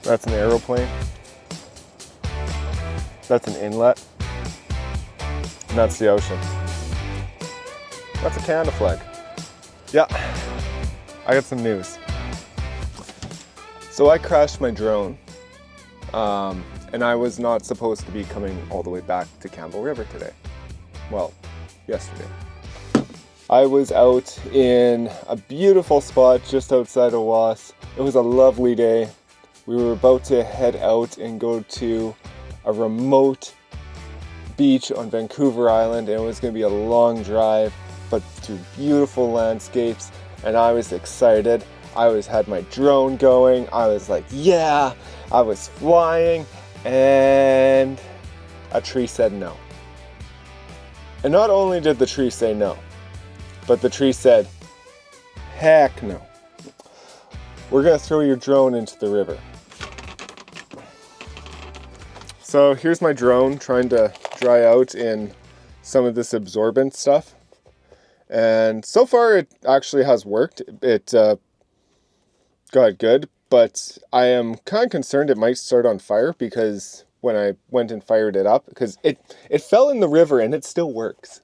That's an aeroplane. That's an inlet. And that's the ocean. That's a Canada flag. Yeah, I got some news. So I crashed my drone, and I was not supposed to be coming all the way back to Campbell River today. Well, yesterday. I was out in a beautiful spot just outside of Was. It was a lovely day. We were about to head out and go to a remote beach on Vancouver Island, and it was going to be a long drive, but through beautiful landscapes, and I was excited. I had my drone going. I was like, yeah, I was flying, and a tree said no. And not only did the tree say no, but the tree said, heck no. We're going to throw your drone into the river. So here's my drone trying to dry out in some of this absorbent stuff. And so far it actually has worked. It got good, but I am kind of concerned it might start on fire, because when I went and fired it up, because it fell in the river and it still works.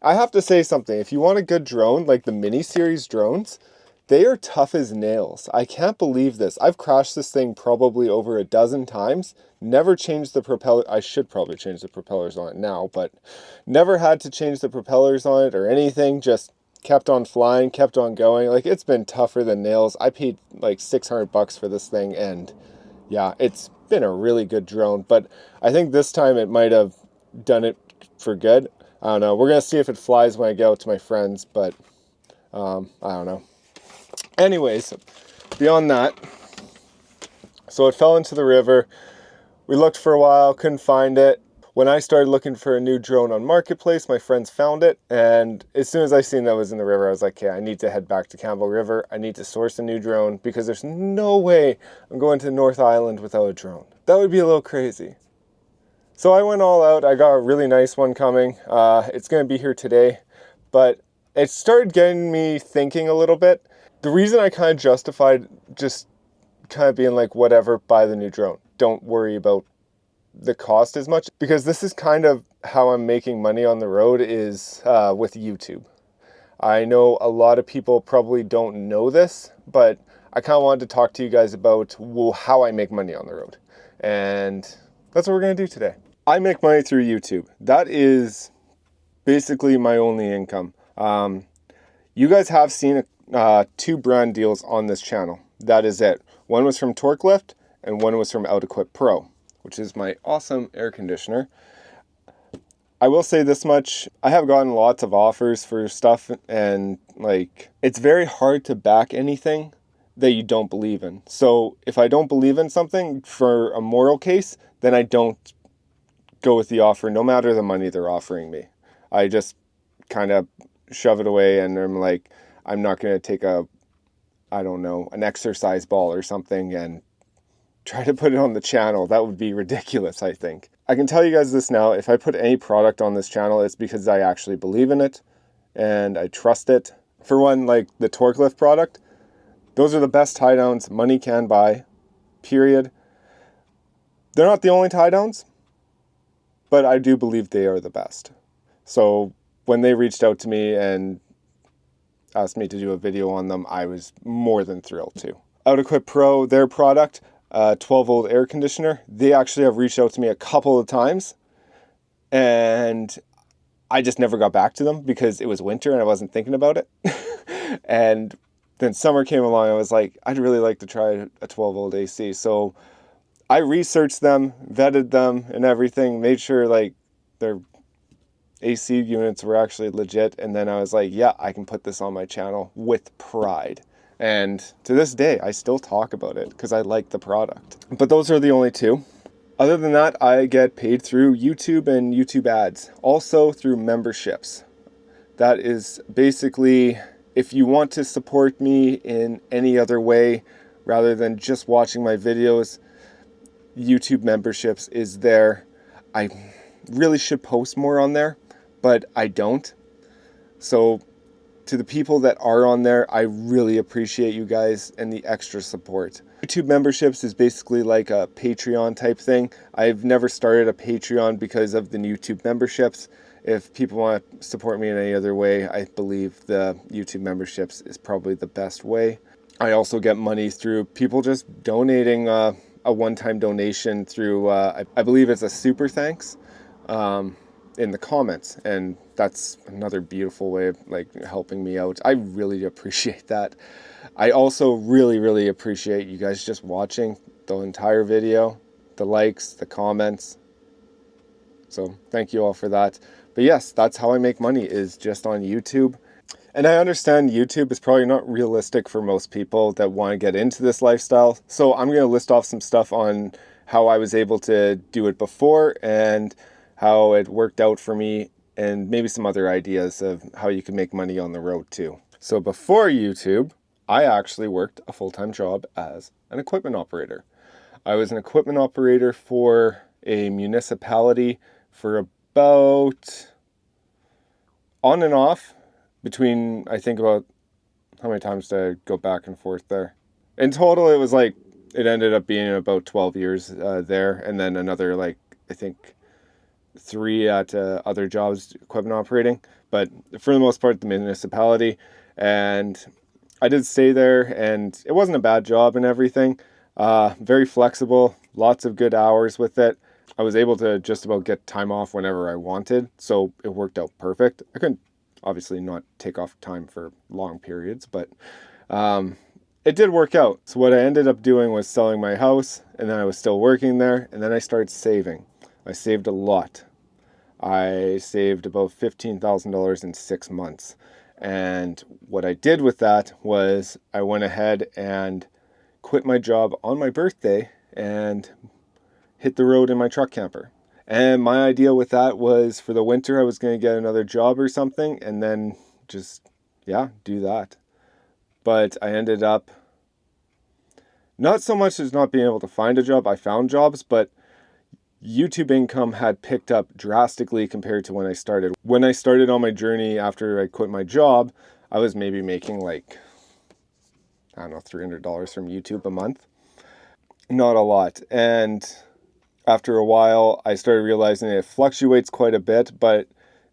I have to say something. If you want a good drone, like the mini series drones, they are tough as nails. I can't believe this. I've crashed this thing probably over a dozen times. Never changed the propeller. I should probably change the propellers on it now, but never had to change the propellers on it or anything. Just kept on flying, kept on going. Like, it's been tougher than nails. I paid like $600 for this thing, and yeah, it's been a really good drone. But I think this time it might have done it for good. I don't know. We're going to see if it flies when I get out to my friends, but I don't know. Anyways, beyond that, so it fell into the river. We looked for a while, couldn't find it. When I started looking for a new drone on Marketplace, my friends found it. And as soon as I seen that it was in the river, I was like, okay, I need to head back to Campbell River. I need to source a new drone, because there's no way I'm going to North Island without a drone. That would be a little crazy. So I went all out. I got a really nice one coming. It's going to be here today, but it started getting me thinking a little bit. The reason I kind of justified just kind of being like, whatever, buy the new drone. Don't worry about the cost as much, because this is kind of how I'm making money on the road, is with YouTube. I know a lot of people probably don't know this, but I kind of wanted to talk to you guys about how I make money on the road. And that's what we're going to do today. I make money through YouTube. That is basically my only income. You guys have seen 2 brand deals on this channel. That is it. One was from Torque Lift and one was from Out Equip Pro, which is my awesome air conditioner. I will say this much. I have gotten lots of offers for stuff, and like, it's very hard to back anything that you don't believe in. So if I don't believe in something for a moral case, then I don't go with the offer, no matter the money they're offering me. I just kind of shove it away, and I'm like, I'm not going to take an exercise ball or something and try to put it on the channel. That would be ridiculous, I think. I can tell you guys this now. If I put any product on this channel, it's because I actually believe in it and I trust it. For one, like the Torque Lift product, those are the best tie downs money can buy, period. They're not the only tie downs, but I do believe they are the best. So when they reached out to me and asked me to do a video on them, I was more than thrilled to. Out Equip Pro, their product, 12-volt air conditioner, they actually have reached out to me a couple of times, and I just never got back to them because it was winter and I wasn't thinking about it. And then summer came along. I was like, I'd really like to try a 12-volt AC. So I researched them, vetted them and everything, made sure like their AC units were actually legit. And then I was like, yeah, I can put this on my channel with pride. And to this day, I still talk about it because I like the product. But those are the only two. Other than that, I get paid through YouTube and YouTube ads, also through memberships. That is basically, if you want to support me in any other way rather than just watching my videos, YouTube memberships is there. I really should post more on there, but I don't. So to the people that are on there, I really appreciate you guys and the extra support. YouTube memberships is basically like a Patreon type thing. I've never started a Patreon because of the YouTube memberships. If people want to support me in any other way, I believe the YouTube memberships is probably the best way. I also get money through people just donating a one-time donation through, I believe it's a super thanks. In the comments, and that's another beautiful way of like helping me out. I really appreciate that. I also really appreciate you guys just watching the entire video, the likes, the comments. So thank you all for that. But yes, that's how I make money, is just on YouTube. And I understand YouTube is probably not realistic for most people that want to get into this lifestyle. So I'm going to list off some stuff on how I was able to do it before and how it worked out for me, and maybe some other ideas of how you can make money on the road too. So before YouTube, I actually worked a full-time job as an equipment operator. I was an equipment operator for a municipality for about, on and off, between, I think about, how many times did I go back and forth there? In total, it was like, it ended up being about 12 years there, and then another, like, I think 3 at other jobs, equipment operating, but for the most part, the municipality. And I did stay there, and it wasn't a bad job and everything. Very flexible, lots of good hours with it. I was able to just about get time off whenever I wanted, so it worked out perfect. I couldn't obviously not take off time for long periods, but it did work out. So what I ended up doing was selling my house, and then I was still working there, and then I started saving. I saved a lot. I saved about $15,000 in 6 months. And what I did with that was I went ahead and quit my job on my birthday and hit the road in my truck camper. And my idea with that was for the winter, I was going to get another job or something and then just, yeah, do that. But I ended up not so much as not being able to find a job. I found jobs, but YouTube income had picked up drastically compared to when I started. When I started on my journey after I quit my job, I was maybe making like, I don't know, $300 from YouTube a month. Not a lot. And after a while, I started realizing it fluctuates quite a bit, but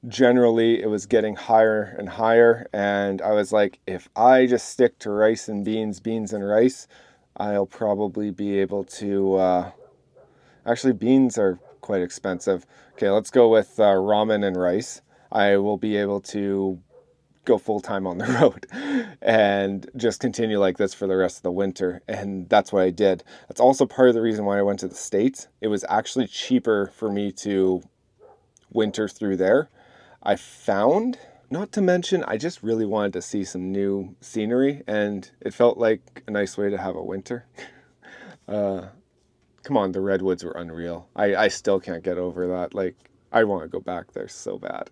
generally it was getting higher and higher. And I was like, if I just stick to rice and beans, beans and rice, I'll probably be able to, actually, beans are quite expensive. Okay, let's go with ramen and rice. I will be able to go full-time on the road and just continue like this for the rest of the winter. And that's what I did. That's also part of the reason why I went to the States. It was actually cheaper for me to winter through there. I found, not to mention, I just really wanted to see some new scenery, and it felt like a nice way to have a winter. Come on, the redwoods were unreal. I still can't get over that. Like, I want to go back there so bad.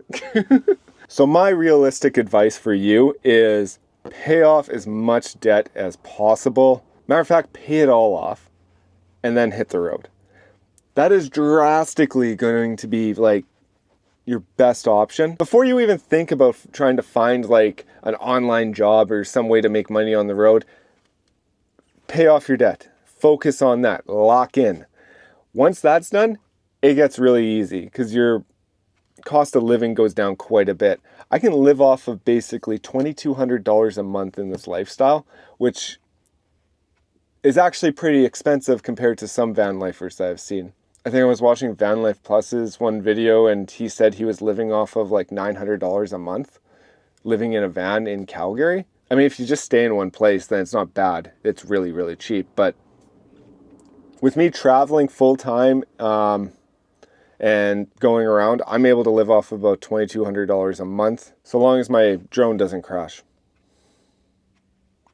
So my realistic advice for you is pay off as much debt as possible. Matter of fact, pay it all off and then hit the road. That is drastically going to be like your best option. Before you even think about trying to find like an online job or some way to make money on the road, pay off your debt. Focus on that. Lock in. Once that's done, it gets really easy because your cost of living goes down quite a bit. I can live off of basically $2,200 a month in this lifestyle, which is actually pretty expensive compared to some van lifers that I've seen. I think I was watching Van Life Plus's one video, and he said he was living off of like $900 a month, living in a van in Calgary, I mean, if you just stay in one place, then it's not bad. It's really, really cheap. But with me traveling full time and going around, I'm able to live off about $2,200 a month, so long as my drone doesn't crash.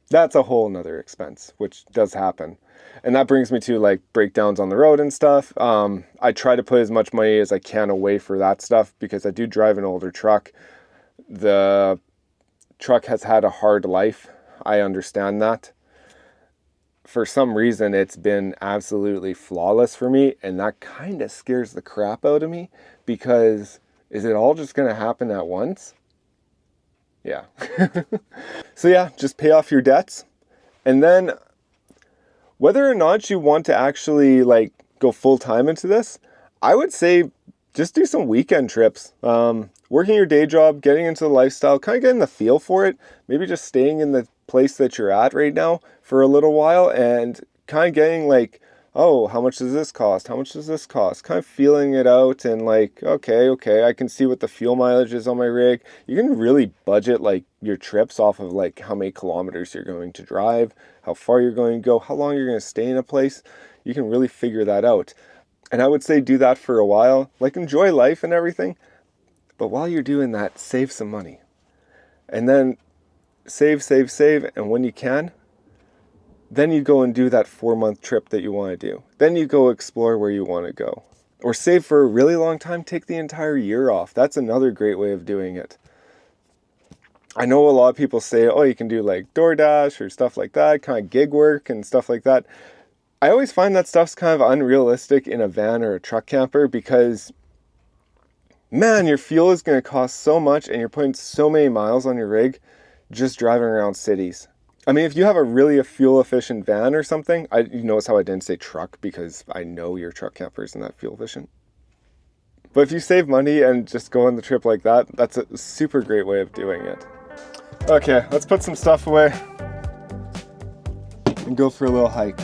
That's a whole nother expense, which does happen. And that brings me to like breakdowns on the road and stuff. I try to put as much money as I can away for that stuff because I do drive an older truck. The truck has had a hard life. I understand that. For some reason, it's been absolutely flawless for me, and that kind of scares the crap out of me because is it all just going to happen at once? Yeah. So yeah, just pay off your debts, and then whether or not you want to actually like go full time into this, I would say just do some weekend trips. Working your day job, getting into the lifestyle, kind of getting the feel for it, maybe just staying in the place that you're at right now for a little while and kind of getting like, oh, how much does this cost? How much does this cost? Kind of feeling it out and like, okay, I can see what the fuel mileage is on my rig. You can really budget like your trips off of like how many kilometers you're going to drive, how far you're going to go, how long you're going to stay in a place. You can really figure that out. And I would say do that for a while, like enjoy life and everything. But while you're doing that, save some money. And then save. And when you can, then you go and do that 4-month trip that you want to do. Then you go explore where you want to go. Or save for a really long time, take the entire year off. That's another great way of doing it. I know a lot of people say, oh, you can do like DoorDash or stuff like that, kind of gig work and stuff like that. I always find that stuff's kind of unrealistic in a van or a truck camper because man, your fuel is going to cost so much and you're putting so many miles on your rig just driving around cities. I mean, if you have a really fuel efficient van or something, you notice how I didn't say truck because I know your truck camper isn't that fuel efficient. But if you save money and just go on the trip like that, that's a super great way of doing it. Okay, let's put some stuff away and go for a little hike.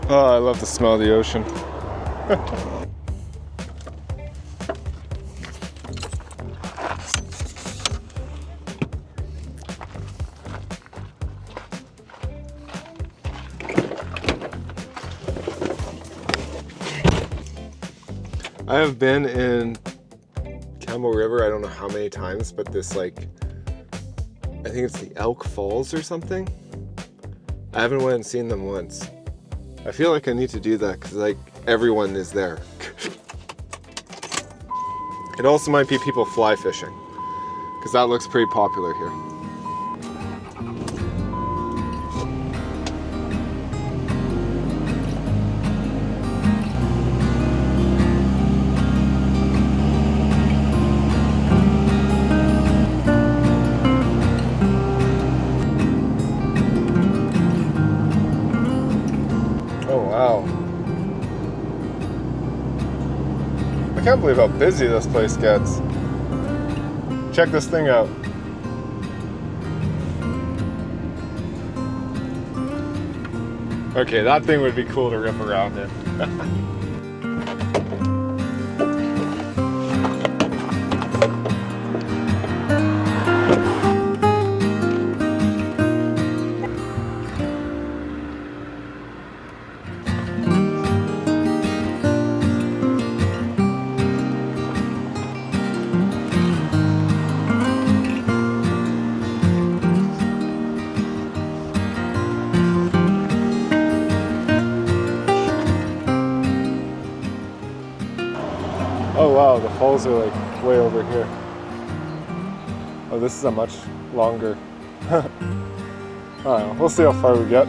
Oh, I love the smell of the ocean. I have been in Campbell River, I don't know how many times, but this like, I think it's the Elk Falls or something. I haven't went and seen them once. I feel like I need to do that because like everyone is there. It also might be people fly fishing because that looks pretty popular here. I can't believe how busy this place gets. Check this thing out. Okay, that thing would be cool to rip around in. Oh wow, the falls are like way over here. Oh, this is a much longer. I don't know, we'll see how far we get.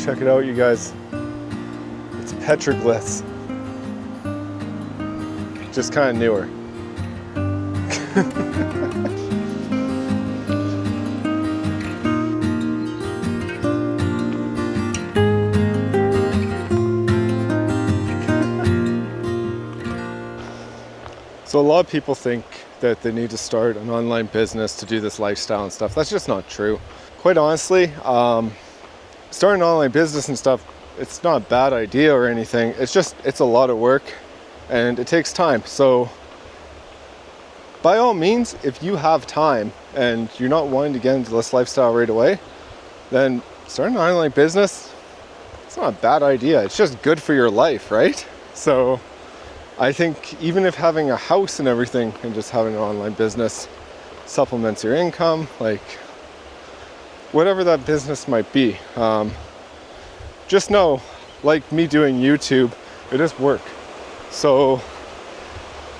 Check it out, you guys. It's petroglyphs. Just kind of newer. So a lot of people think that they need to start an online business to do this lifestyle and stuff. That's just not true. Quite honestly, starting an online business and stuff, it's not a bad idea or anything. It's a lot of work and it takes time. So by all means, if you have time and you're not wanting to get into this lifestyle right away, then starting an online business, it's not a bad idea. It's just good for your life, right? So I think even if having a house and everything and just having an online business supplements your income, like whatever that business might be, just know, like me doing YouTube, it is work. So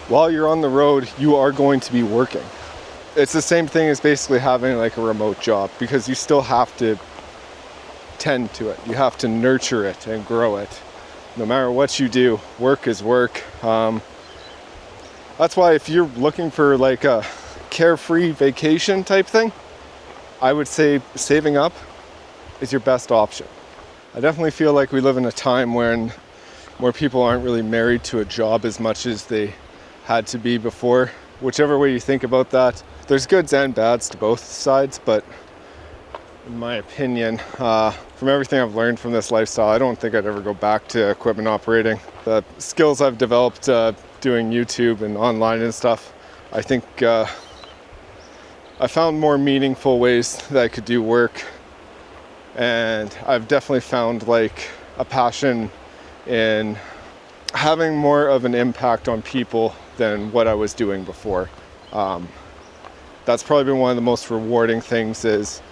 while you're on the road, you are going to be working. It's the same thing as basically having like a remote job, because you still have to tend to it. You have to nurture it and grow it. No matter what you do, work is work. That's why if you're looking for like a carefree vacation type thing, I would say saving up is your best option. I definitely feel like we live in a time when more people aren't really married to a job as much as they had to be before. Whichever way you think about that, there's goods and bads to both sides, but in my opinion, from everything I've learned from this lifestyle, I don't think I'd ever go back to equipment operating. The skills I've developed doing YouTube and online and stuff, I think I found more meaningful ways that I could do work, and I've definitely found like a passion in having more of an impact on people than what I was doing before. That's probably been one of the most rewarding things, is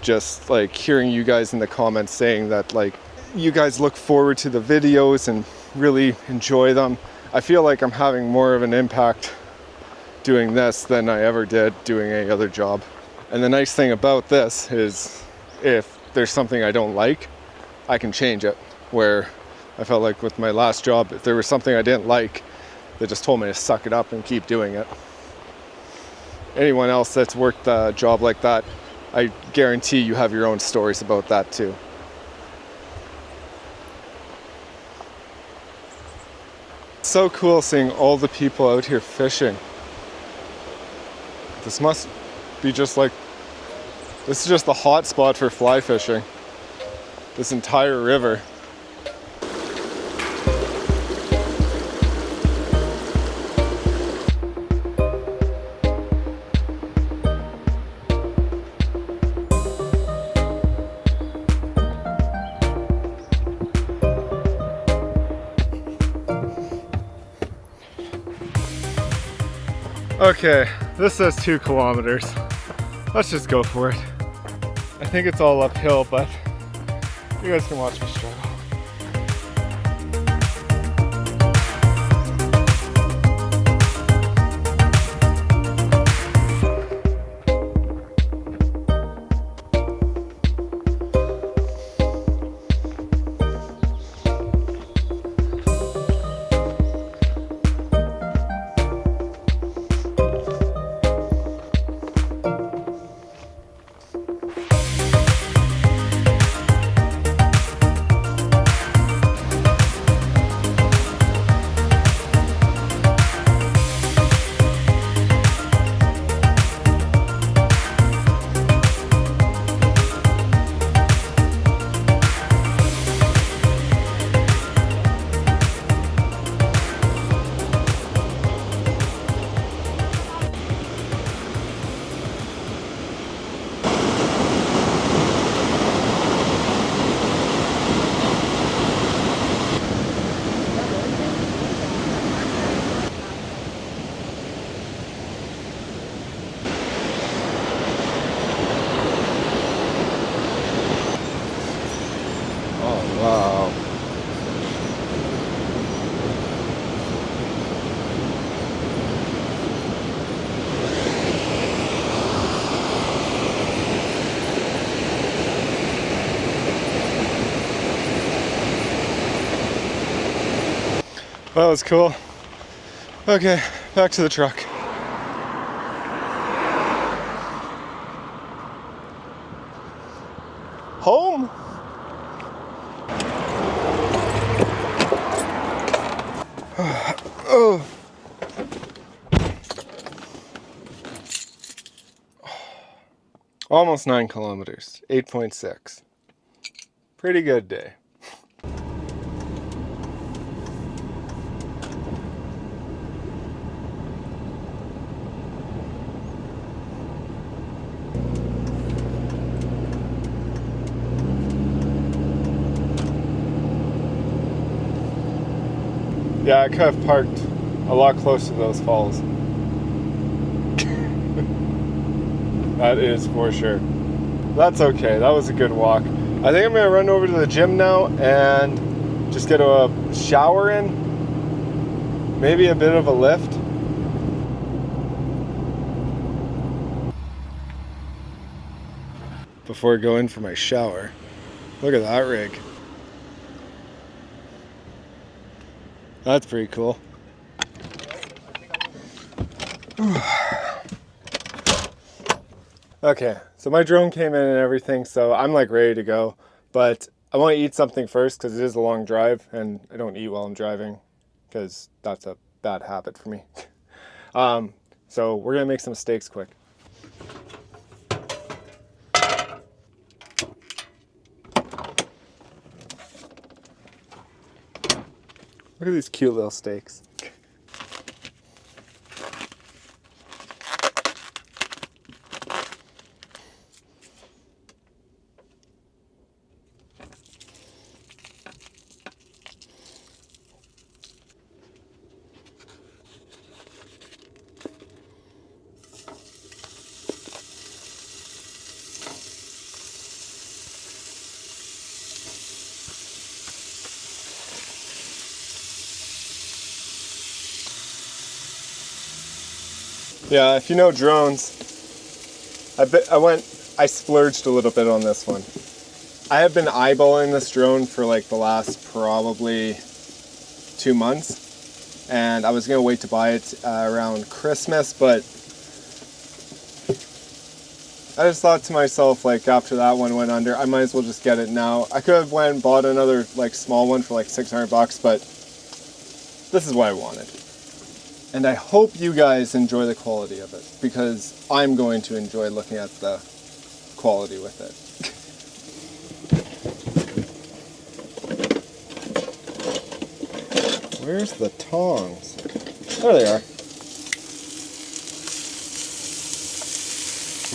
just like hearing you guys in the comments saying that like you guys look forward to the videos and really enjoy them. I feel like I'm having more of an impact doing this than I ever did doing any other job. And the nice thing about this is if there's something I don't like, I can change it. Where I felt like with my last job, if there was something I didn't like, they just told me to suck it up and keep doing it. Anyone else that's worked a job like that, I guarantee you have your own stories about that too. It's so cool seeing all the people out here fishing. This must be just like, this is just the hot spot for fly fishing. This entire river. Okay, this says 2 kilometers. Let's just go for it. I think it's all uphill, but you guys can watch me struggle. Wow. That was cool. Okay, back to the truck. Home? Oh. Almost 9 kilometers, 8.6. Pretty good day. Yeah, I could have parked a lot closer to those falls. That is for sure. That's okay. That was a good walk. I think I'm gonna run over to the gym now and just get a shower in. Maybe a bit of a lift. Before I go in for my shower. Look at that rig. That's pretty cool. Okay, so my drone came in and everything, so I'm like ready to go. But I want to eat something first because it is a long drive and I don't eat while I'm driving because that's a bad habit for me. So we're gonna make some steaks quick. Look at these cute little steaks. Yeah, if you know drones, I splurged a little bit on this one. I have been eyeballing this drone for like the last probably 2 months, and I was gonna wait to buy it around Christmas, but I just thought to myself, like after that one went under, I might as well just get it now. I could have went and bought another like small one for like 600 bucks, but this is what I wanted. And I hope you guys enjoy the quality of it, because I'm going to enjoy looking at the quality with it. Where's the tongs? There they are.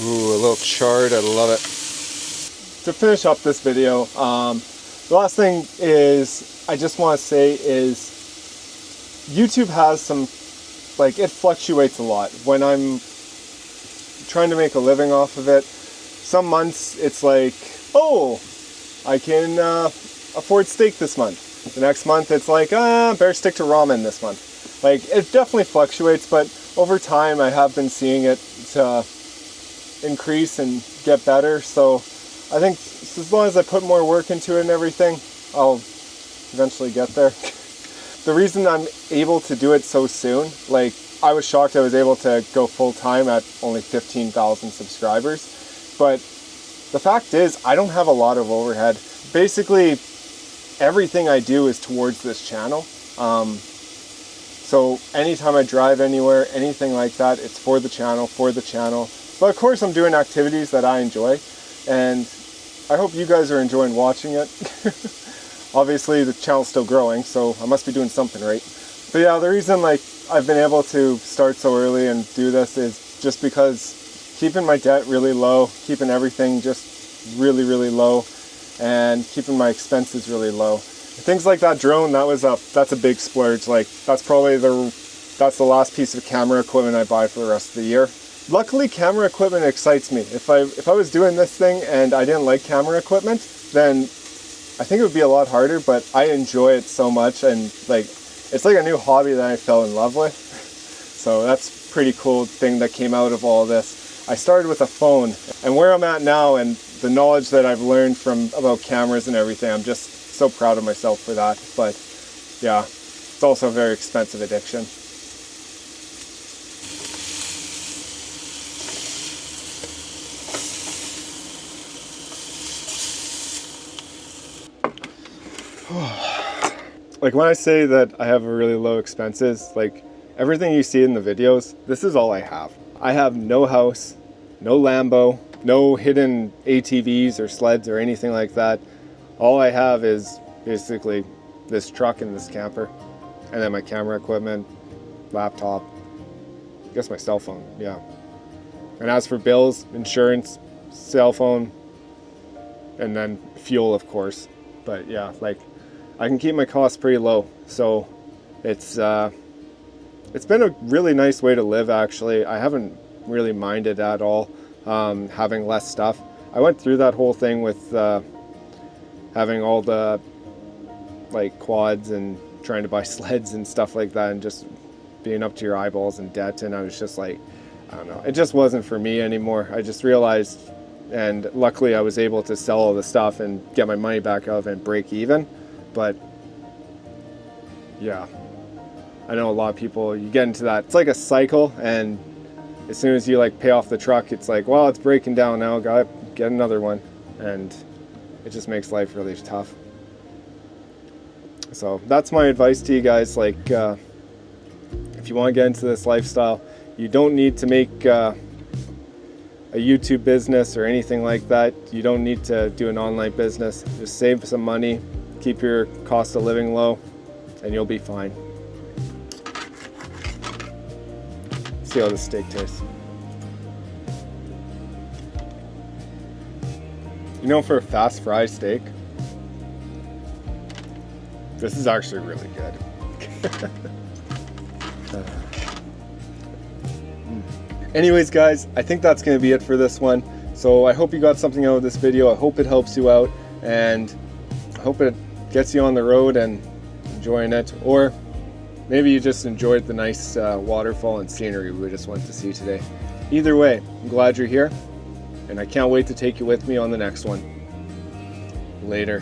Ooh, a little charred, I love it. To finish up this video, the last thing is, I just want to say is, YouTube has some, like, it fluctuates a lot. When I'm trying to make a living off of it, some months it's like, oh, I can afford steak this month. The next month it's like, better stick to ramen this month. Like, it definitely fluctuates, but over time I have been seeing it increase and get better. So I think as long as I put more work into it and everything, I'll eventually get there. The reason I'm able to do it so soon, like, I was shocked I was able to go full time at only 15,000 subscribers, but the fact is I don't have a lot of overhead. Basically everything I do is towards this channel. So anytime I drive anywhere, anything like that, it's for the channel. But of course I'm doing activities that I enjoy, and I hope you guys are enjoying watching it. Obviously the channel's still growing, so I must be doing something right. But yeah, the reason like I've been able to start so early and do this is just because keeping my debt really low, keeping everything just really, really low, and keeping my expenses really low. Things like that drone, that's a big splurge. Like, that's the last piece of camera equipment I buy for the rest of the year. Luckily, camera equipment excites me. If I was doing this thing and I didn't like camera equipment, then I think it would be a lot harder, but I enjoy it so much, and like, it's like a new hobby that I fell in love with. So that's a pretty cool thing that came out of all this. I started with a phone, and where I'm at now and the knowledge that I've learned about cameras and everything, I'm just so proud of myself for that. But yeah, it's also a very expensive addiction. Like, when I say that I have a really low expenses, like everything you see in the videos, this is all I have. I have no house, no Lambo, no hidden ATVs or sleds or anything like that. All I have is basically this truck and this camper, and then my camera equipment, laptop, I guess my cell phone, yeah. And as for bills, insurance, cell phone, and then fuel, of course. But yeah, like, I can keep my costs pretty low. So it's been a really nice way to live, actually. I haven't really minded at all having less stuff. I went through that whole thing with having all the like quads and trying to buy sleds and stuff like that, and just being up to your eyeballs in debt. And I was just like, I don't know, it just wasn't for me anymore. I just realized, and luckily I was able to sell all the stuff and get my money back out of it and break even. But yeah, I know a lot of people, you get into that, it's like a cycle, and as soon as you like pay off the truck, it's like, well, it's breaking down now, gotta get another one. And it just makes life really tough. So that's my advice to you guys. Like, if you want to get into this lifestyle, you don't need to make a YouTube business or anything like that. You don't need to do an online business. Just save some money, keep your cost of living low, and you'll be fine. See how the steak tastes. You know, for a fast fry steak, this is actually really good. Anyways, guys, I think that's going to be it for this one. So I hope you got something out of this video. I hope it helps you out, and I hope it gets you on the road and enjoying it. Or maybe you just enjoyed the nice waterfall and scenery we just went to see today. Either way, I'm glad you're here, and I can't wait to take you with me on the next one. Later.